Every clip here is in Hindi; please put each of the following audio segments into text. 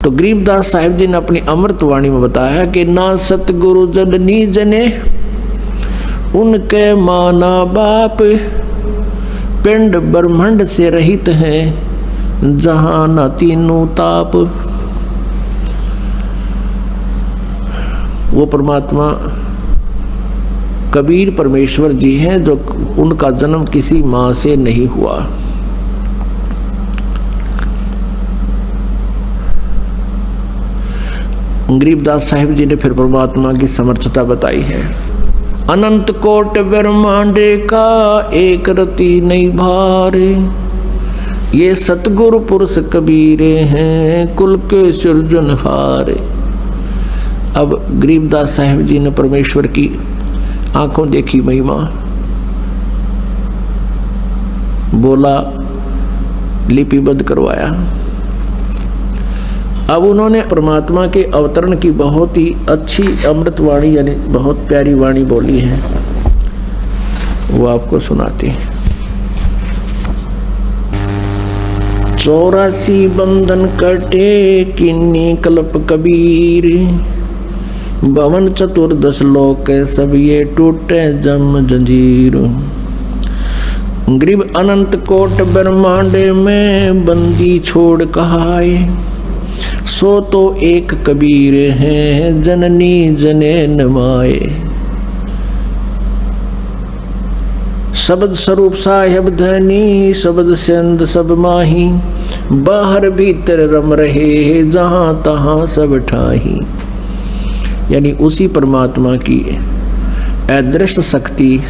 तो गरीबदास साहिब जी ने अपनी अमृतवाणी में बताया कि ना सतगुरु जननी जने उनके माना बाप, पिंड ब्रह्मांड से रहित हैं जहां न तीनों ताप। वो परमात्मा कबीर परमेश्वर जी हैं जो उनका जन्म किसी माँ से नहीं हुआ। गरीबदास साहिब जी ने फिर परमात्मा की समर्थता बताई है। अनंत कोट ब्रह्मांडे का एक रति नहीं भारे, ये सतगुरु पुरुष कबीरे हैं कुल के सृजनहारे। अब गरीबदास साहिब जी ने परमेश्वर की आंखों देखी महिमा, बोला, लिपिबद्ध करवाया। अब उन्होंने परमात्मा के अवतरण की बहुत ही अच्छी अमृतवाणी यानी बहुत प्यारी वाणी बोली है, वो आपको सुनाते हैं। 84 बंधन कटे किन्नी कल्प कबीर, भवन चतुर्दश लोक सब ये टूटे जम जंजीर। गरीब अनंत कोट ब्रह्मांडे में बंदी छोड़ कहाए, सो तो एक कबीर है जननी जने नमाए। शब्द स्वरूप साहेब धनी शब्द सेंद सब माही, बाहर भीतर रम रहे जहां तहां सब ठाही। यानी उसी परमात्मा की अदृश्य शक्ति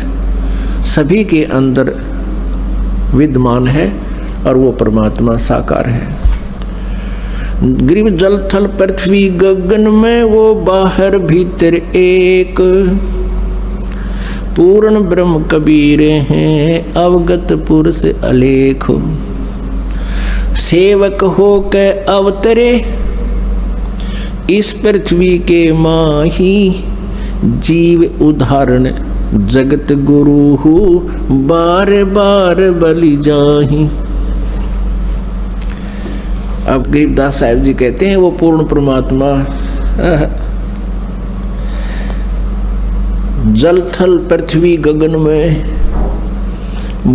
सभी के अंदर विद्यमान है और वो परमात्मा साकार है। गरीब जल थल पृथ्वी गगन में वो बाहर भीतर एक, पूर्ण ब्रह्म कबीर हैं अवगत पुरुष अलेख। सेवक हो के अवतरे इस पृथ्वी के माही, जीव उदाहरण जगत गुरु हो बार बार बलि जाही। अब गरीबदास साहिब जी कहते हैं वो पूर्ण परमात्मा जल थल पृथ्वी गगन में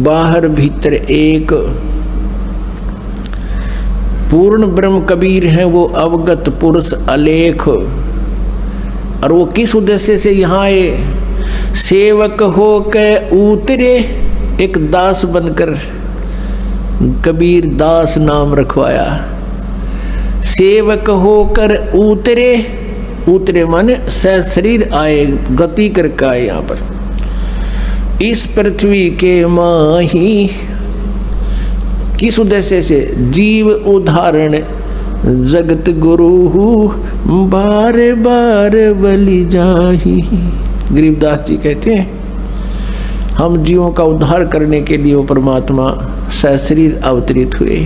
बाहर भीतर एक, पूर्ण ब्रह्म कबीर है वो अवगत पुरुष अलेख। और वो किस उद्देश्य से यहाँ आए? सेवक हो के उतरे, एक दास बनकर कबीर दास नाम रखवाया। सेवक होकर उतरे, उतरे माने सशरीर आए, गति करके आए यहाँ पर इस पृथ्वी के माही। किस उद्देश्य से? जीव उदाहरण जगत गुरु बार बार बलि जाही। गरीबदास जी कहते हैं हम जीवों का उद्धार करने के लिए वो परमात्मा सशरीर अवतरित हुए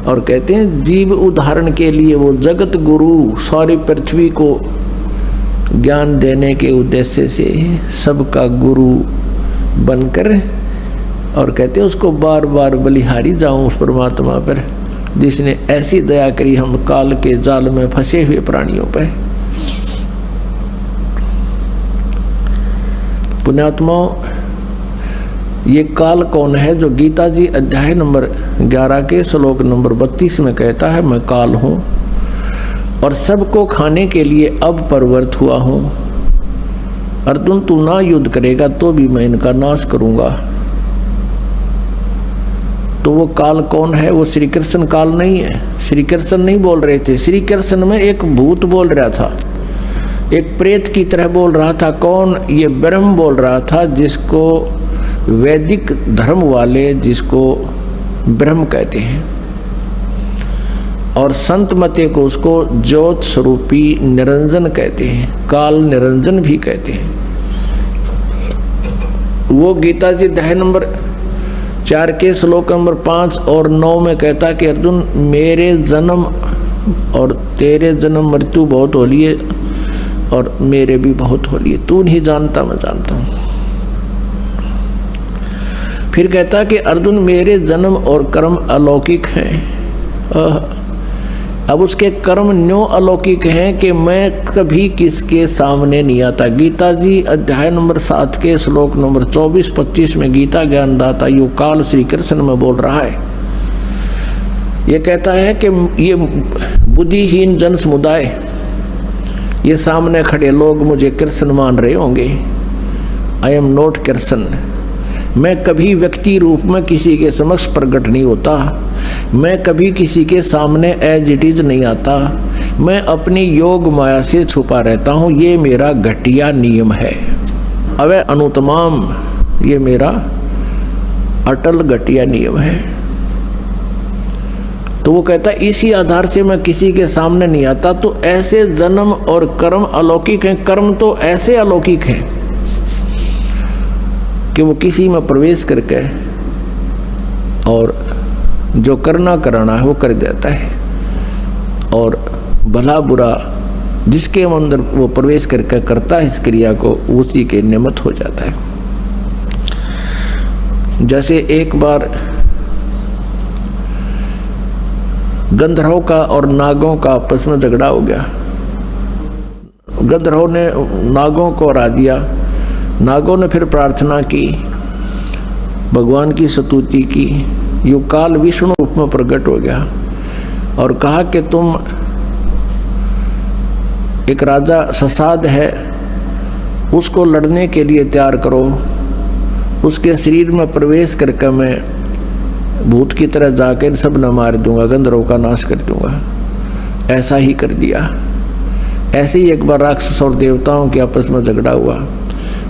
और कहते हैं जीव उदाहरण के लिए वो जगत गुरु सारी पृथ्वी को ज्ञान देने के उद्देश्य से सबका गुरु बनकर, और कहते हैं उसको बार बार बलिहारी जाऊं उस परमात्मा पर जिसने ऐसी दया करी हम काल के जाल में फंसे हुए प्राणियों पर। पुण्यात्माओं, ये काल कौन है जो गीता जी अध्याय नंबर 11 के श्लोक नंबर 32 में कहता है मैं काल हूँ और सबको खाने के लिए अब प्रवृत्त हुआ हूँ। अर्जुन तू ना युद्ध करेगा तो भी मैं इनका नाश करूँगा। तो वो काल कौन है? वो श्री कृष्ण काल नहीं है। श्री कृष्ण नहीं बोल रहे थे, श्री कृष्ण में एक भूत बोल रहा था, एक प्रेत की तरह बोल रहा था। कौन? ये ब्रह्म बोल रहा था जिसको वैदिक धर्म वाले जिसको ब्रह्म कहते हैं और संत मते को उसको ज्योत स्वरूपी निरंजन कहते हैं, काल निरंजन भी कहते हैं। वो गीता जी अध्याय नंबर 4 के श्लोक नंबर 5 और 9 में कहता कि अर्जुन मेरे जन्म और तेरे जन्म मृत्यु बहुत होली है और मेरे भी बहुत होली है, तू नहीं जानता मैं जानता हूँ। फिर कहता कि अर्जुन मेरे जन्म और कर्म अलौकिक हैं, अब उसके कर्म न्यों अलौकिक हैं कि मैं कभी किसके सामने नहीं आता। गीता जी अध्याय नंबर 7 के श्लोक नंबर 24-25 में गीता ज्ञानदाता युगकाल श्री कृष्ण में बोल रहा है। ये कहता है कि ये बुद्धिहीन जन समुदाय, ये सामने खड़े लोग मुझे कृष्ण मान रहे होंगे। I am not Krishna. मैं कभी व्यक्ति रूप में किसी के समक्ष प्रकट नहीं होता। मैं कभी किसी के सामने एज इट इज नहीं आता। मैं अपनी योग माया से छुपा रहता हूँ। ये मेरा घटिया नियम है। अवे अनुतमाम, ये मेरा अटल घटिया नियम है। तो वो कहता है इसी आधार से मैं किसी के सामने नहीं आता। तो ऐसे जन्म और कर्म अलौकिक हैं। कर्म तो ऐसे अलौकिक हैं कि वो किसी में प्रवेश करके और जो करना कराना है वो कर देता है, और भला बुरा जिसके अंदर वो प्रवेश करके करता है इस क्रिया को, उसी के निमित्त हो जाता है। जैसे एक बार गंधर्वों का और नागों का आपस में झगड़ा हो गया। गंधर्वों ने नागों को हरा दिया। नागों ने फिर प्रार्थना की, भगवान की स्तुति की। युगकाल विष्णु रूप में प्रकट हो गया और कहा कि तुम एक राजा ससाद है, उसको लड़ने के लिए तैयार करो। उसके शरीर में प्रवेश करके मैं भूत की तरह जाकर सब न मार दूंगा, गंधर्वों का नाश कर दूंगा। ऐसा ही कर दिया। ऐसे ही एक बार राक्षस और देवताओं के आपस में झगड़ा हुआ।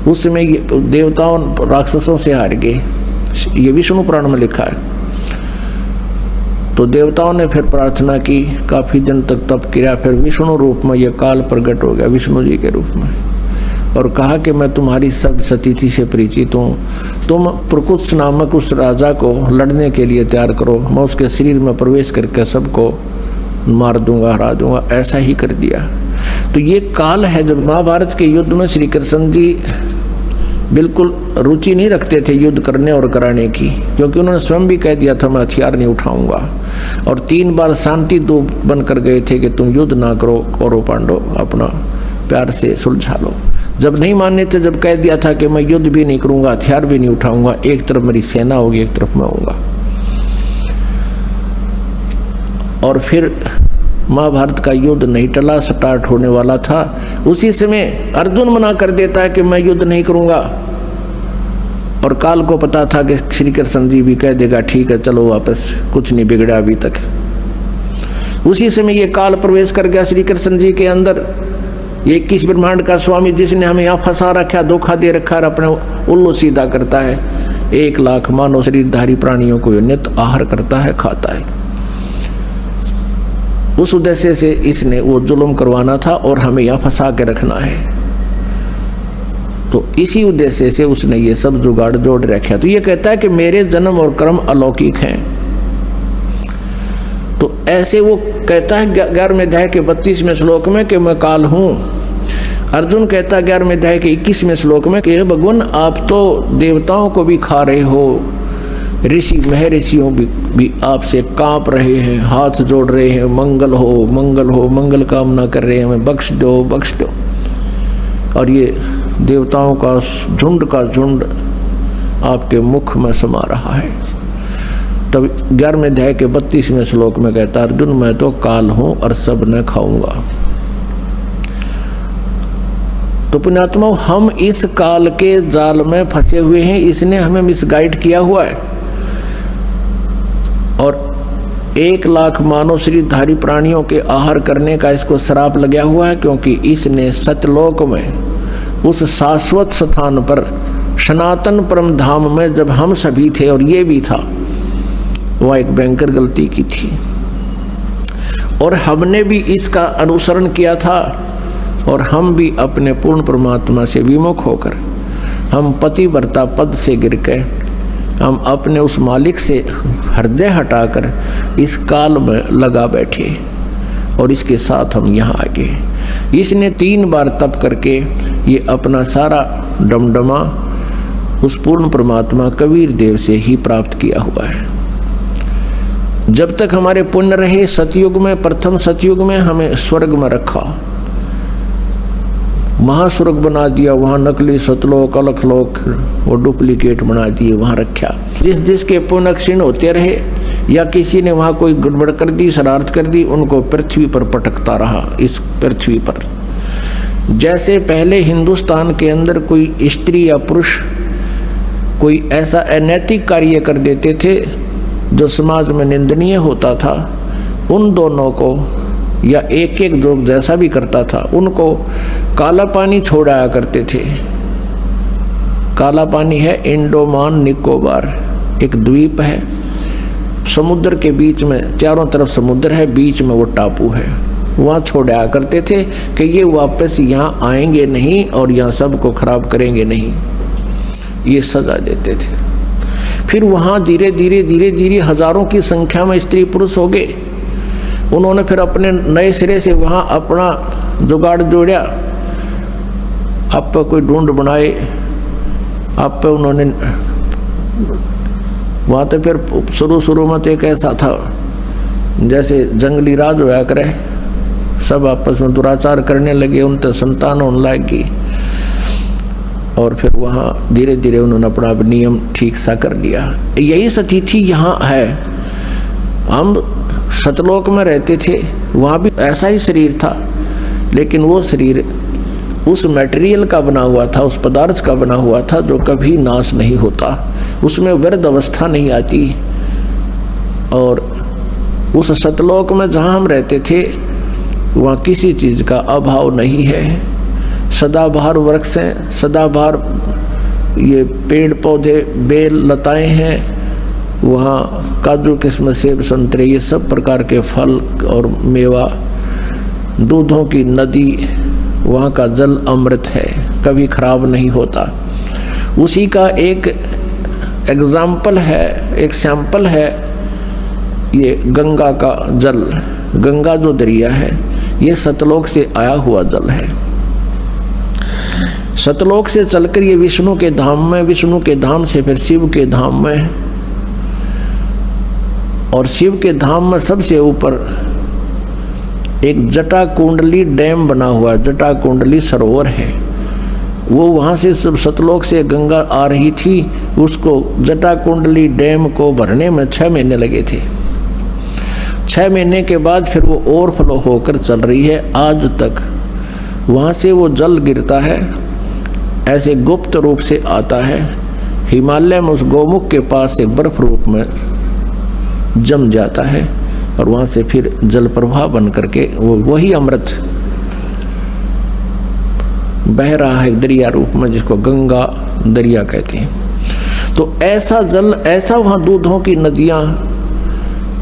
उस समय देवताओं राक्षसों से हार गए। ये विष्णु पुराण में लिखा है। तो देवताओं ने फिर प्रार्थना की, काफी दिन तक तप किया। फिर विष्णु रूप में यह काल प्रकट हो गया, विष्णु जी के रूप में, और कहा कि मैं तुम्हारी सब स्थिति से परिचित हूँ। तुम प्रकुत्स नामक उस राजा को लड़ने के लिए तैयार करो, मैं उसके शरीर में प्रवेश करके सबको मार दूंगा, हरा दूंगा। ऐसा ही कर दिया। तो ये काल है जब महाभारत के युद्ध में श्री कृष्ण जी बिल्कुल रुचि नहीं रखते थे युद्ध करने और कराने की, क्योंकि उन्होंने स्वयं भी कह दिया था मैं हथियार नहीं उठाऊंगा। और 3 बार शांति दूत बनकर गए थे कि तुम युद्ध ना करो, कौरव पांडव अपना प्यार से सुलझा लो। जब नहीं मानने थे, जब कह दिया था कि मैं युद्ध भी नहीं करूंगा, हथियार भी नहीं उठाऊंगा, एक तरफ मेरी सेना होगी, एक तरफ मैं होऊंगा। और फिर महाभारत का युद्ध नहीं टला, स्टार्ट होने वाला था। उसी समय अर्जुन मना कर देता है कि मैं युद्ध नहीं करूंगा, और काल को पता था कि श्री कृष्ण जी भी कह देगा ठीक है चलो वापस, कुछ नहीं बिगड़ा अभी तक। उसी समय ये काल प्रवेश कर गया श्री कृष्ण जी के अंदर। ये 21 ब्रह्मांड का स्वामी जिसने हमें यहाँ फंसा रखा, धोखा दे रखा है, अपने उल्लू सीधा करता है। 1 लाख मानव शरीरधारी प्राणियों को नित्य आहार करता है, खाता है। उस उद्देश्य से इसने वो जुल्म करवाना था और हमें यहाँ फंसा के रखना है। तो इसी उद्देश्य से उसने ये सब जुगाड़ जोड़ रखा। तो ये कहता है कि मेरे जन्म और कर्म अलौकिक हैं। तो ऐसे वो कहता है 11वें अध्याय के 32वें श्लोक में कि मैं काल हूँ। अर्जुन कहता है 11वें अध्याय के 21वें श्लोक में कि भगवान आप तो देवताओं को भी खा रहे हो, ऋषि महर्षियों भी आपसे कांप रहे हैं, हाथ जोड़ रहे हैं, मंगल हो मंगल हो, मंगल कामना कर रहे हैं, हमें बख्श दो बख्श दो। और ये देवताओं का झुंड आपके मुख में समा रहा है। तब 11वें अध्याय के 32वें श्लोक में कहता अर्जुन मैं तो काल हूं और सब न खाऊंगा। तो पुण्यात्मा हम इस काल के जाल में फंसे हुए हैं, इसने हमें मिसगाइड किया हुआ है। और 1 लाख मानव शरीरधारी प्राणियों के आहार करने का इसको श्राप लगा हुआ है, क्योंकि इसने सतलोक में उस शाश्वत स्थान पर सनातन परम धाम में जब हम सभी थे और ये भी था, वह एक भयंकर गलती की थी। और हमने भी इसका अनुसरण किया था, और हम भी अपने पूर्ण परमात्मा से विमुख होकर हम पतिव्रता पद से गिर के हम अपने उस मालिक से हृदय हटाकर इस काल में लगा बैठे, और इसके साथ हम यहाँ आ गए। इसने 3 बार तप करके ये अपना सारा डमडमा उस पूर्ण परमात्मा कबीर देव से ही प्राप्त किया हुआ है। जब तक हमारे पुण्य रहे सतयुग में, प्रथम सतयुग में हमें स्वर्ग में रखा, महास्वर्ग बना दिया, वहाँ नकली सतलोक अलखलोक वो डुप्लीकेट बना दिए, वहाँ रखा। जिसके पुण्य क्षीण होते रहे या किसी ने वहाँ कोई गड़बड़ कर दी, शरारत कर दी, उनको पृथ्वी पर पटकता रहा। इस पृथ्वी पर जैसे पहले हिंदुस्तान के अंदर कोई स्त्री या पुरुष कोई ऐसा अनैतिक कार्य कर देते थे जो समाज में निंदनीय होता था, उन दोनों को या एक एक जो जैसा भी करता था उनको काला पानी छोड़ाया करते थे। काला पानी है इंडोमान निकोबार, एक द्वीप है, समुद्र के बीच में, चारों तरफ समुद्र है, बीच में वो टापू है, वहाँ छोड़ाया करते थे कि ये वापस यहाँ आएंगे नहीं और यहाँ सबको खराब करेंगे नहीं, ये सजा देते थे। फिर वहाँ धीरे धीरे हजारों की संख्या में स्त्री पुरुष हो गए। उन्होंने फिर अपने नए सिरे से वहाँ अपना जुगाड़ जोड़ा, आप पे कोई ढूंढ बनाए, आप पे उन्होंने वहाँ तो फिर शुरू में तो एक ऐसा था जैसे जंगली राज होया करे, सब आपस में दुराचार करने लगे, उनसे संतान होने लगी और फिर वहाँ धीरे धीरे उन्होंने अपना नियम ठीक सा कर लिया। यही स्थिति यहाँ है। हम सतलोक में रहते थे, वहाँ भी ऐसा ही शरीर था, लेकिन वो शरीर उस मटेरियल का बना हुआ था, उस पदार्थ का बना हुआ था जो कभी नाश नहीं होता, उसमें वृद्ध अवस्था नहीं आती। और उस सतलोक में जहाँ हम रहते थे वहाँ किसी चीज़ का अभाव नहीं है। सदाबहार वृक्ष हैं, सदाबहार ये पेड़ पौधे बेल लताएं हैं, वहाँ काजू किस्म सेब संतरे ये सब प्रकार के फल और मेवा, दूधों की नदी, वहाँ का जल अमृत है, कभी खराब नहीं होता। उसी का एक एग्जाम्पल है, एक सैंपल है ये गंगा का जल। गंगा जो दरिया है ये सतलोक से आया हुआ जल है। सतलोक से चलकर ये विष्णु के धाम में, विष्णु के धाम से फिर शिव के धाम में, और शिव के धाम में सबसे ऊपर एक जटा कुंडली डैम बना हुआ है, जटा कुंडली सरोवर है। वो वहाँ से सब सतलोक से गंगा आ रही थी, उसको जटा कुंडली डैम को भरने में 6 महीने लगे थे। 6 महीने के बाद फिर वो ओवरफ्लो होकर चल रही है आज तक। वहाँ से वो जल गिरता है, ऐसे गुप्त रूप से आता है, हिमालय में उस गोमुख के पास एक बर्फ रूप में जम जाता है और वहाँ से फिर जल प्रवाह बन करके वो वही अमृत बह रहा है दरिया रूप में, जिसको गंगा दरिया कहते हैं। तो ऐसा जल, ऐसा वहाँ दूधों की नदियाँ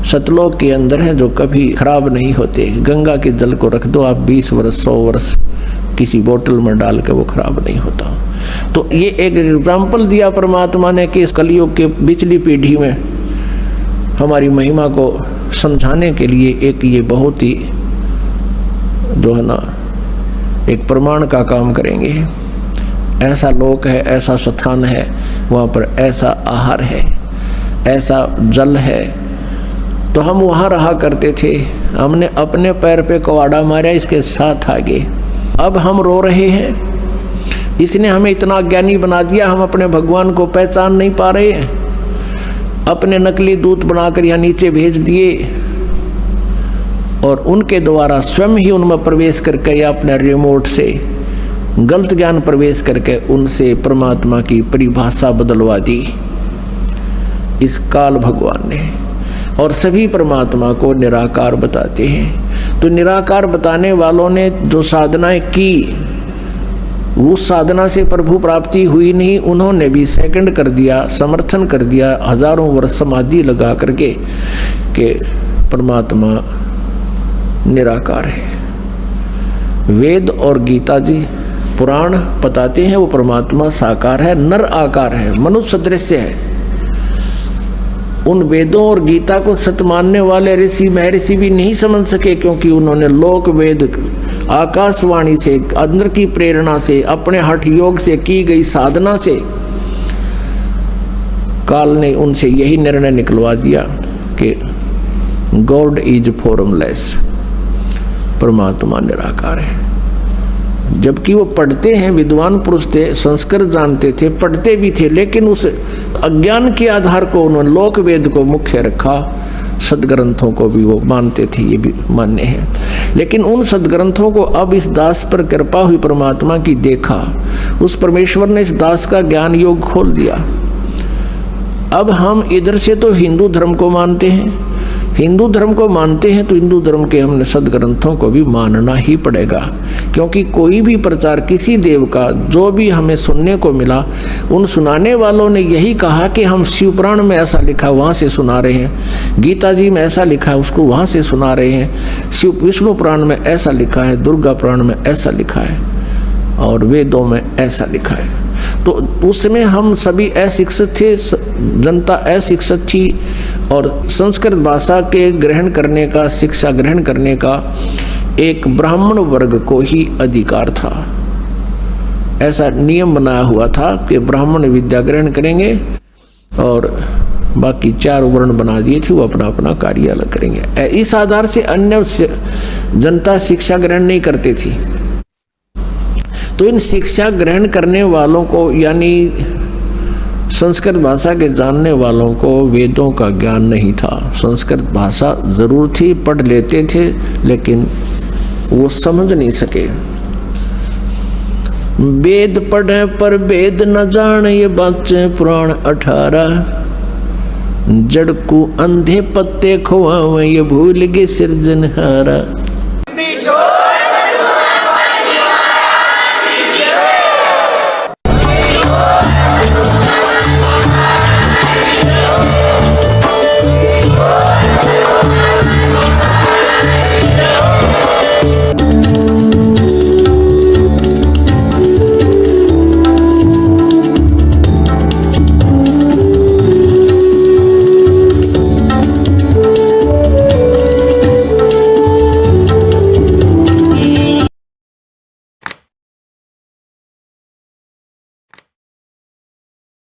सतलोक के अंदर हैं जो कभी खराब नहीं होते। गंगा के जल को रख दो आप 20 वर्ष 100 वर्ष किसी बोतल में डाल के वो खराब नहीं होता। तो ये एक एग्जाम्पल दिया परमात्मा ने कि इस कलयुग के पिछली पीढ़ी में हमारी महिमा को समझाने के लिए एक ये बहुत ही जो है ना एक प्रमाण का काम करेंगे। ऐसा लोक है, ऐसा स्थान है, वहाँ पर ऐसा आहार है, ऐसा जल है। तो हम वहाँ रहा करते थे, हमने अपने पैर पे कुहाड़ा मारा, इसके साथ आगे अब हम रो रहे हैं। इसने हमें इतना ज्ञानी बना दिया, हम अपने भगवान को पहचान नहीं पा रहे हैं। अपने नकली दूत बनाकर यहाँ नीचे भेज दिए और उनके द्वारा स्वयं ही उनमें प्रवेश करके या अपने रिमोट से गलत ज्ञान प्रवेश करके उनसे परमात्मा की परिभाषा बदलवा दी इस काल भगवान ने। और सभी परमात्मा को निराकार बताते हैं। तो निराकार बताने वालों ने जो साधनाएं की, उस साधना से प्रभु प्राप्ति हुई नहीं, उन्होंने भी सेकंड कर दिया, समर्थन कर दिया, हजारों वर्ष समाधि लगा करके कि परमात्मा निराकार है। वेद और गीता जी पुराण बताते हैं वो परमात्मा साकार है, नर आकार है, मनुष्य सदृश है। उन वेदों और गीता को सत्य मानने वाले ऋषि महर्षि भी नहीं समझ सके, क्योंकि उन्होंने लोक वेद आकाशवाणी से, अंदर की प्रेरणा से, अपने हठ योग से की गई साधना से काल ने उनसे यही निर्णय निकलवा दिया कि गॉड इज फॉर्मलेस, परमात्मा निराकार है। जबकि वो पढ़ते हैं, विद्वान पुरुष थे, संस्कृत जानते थे, पढ़ते भी थे, लेकिन उस अज्ञान के आधार को उन्होंने लोक वेद को मुख्य रखा, सदग्रंथों को भी वो मानते थे, ये भी मान्य है। लेकिन उन सदग्रंथों को अब इस दास पर कृपा हुई परमात्मा की देखा, उस परमेश्वर ने इस दास का ज्ञान योग खोल दिया। अब हम इधर से तो हिंदू धर्म को मानते हैं, हिंदू धर्म को मानते हैं तो हिंदू धर्म के हमने सदग्रंथों को भी मानना ही पड़ेगा, क्योंकि कोई भी प्रचार किसी देव का जो भी हमें सुनने को मिला, उन सुनाने वालों ने यही कहा कि हम शिव पुराण में ऐसा लिखा वहाँ से सुना रहे हैं, गीता जी में ऐसा लिखा है उसको वहाँ से सुना रहे हैं, शिव विष्णु पुराण में ऐसा लिखा है, दुर्गा पुराण में ऐसा लिखा है और वेदों में ऐसा लिखा है। तो उसमें हम सभी अशिक्षित थे, जनता अशिक्षित थी और संस्कृत भाषा के ग्रहण करने का, शिक्षा ग्रहण करने का एक ब्राह्मण वर्ग को ही अधिकार था। ऐसा नियम बनाया हुआ था कि ब्राह्मण विद्या ग्रहण करेंगे और बाकी 4 वर्ण बना दिए थे, वो अपना अपना कार्य अलग करेंगे। इस आधार से अन्य जनता शिक्षा ग्रहण नहीं करती थी। तो इन शिक्षा ग्रहण करने वालों को, यानी संस्कृत भाषा के जानने वालों को वेदों का ज्ञान नहीं था। संस्कृत भाषा जरूर थी, पढ़ लेते थे, लेकिन वो समझ नहीं सके। वेद पढ़े पर वेद न जाने, ये बच्चे पुराण 18। जड़ को अंधे पत्ते खुआवे, ये भूल गए सिरजनहारा।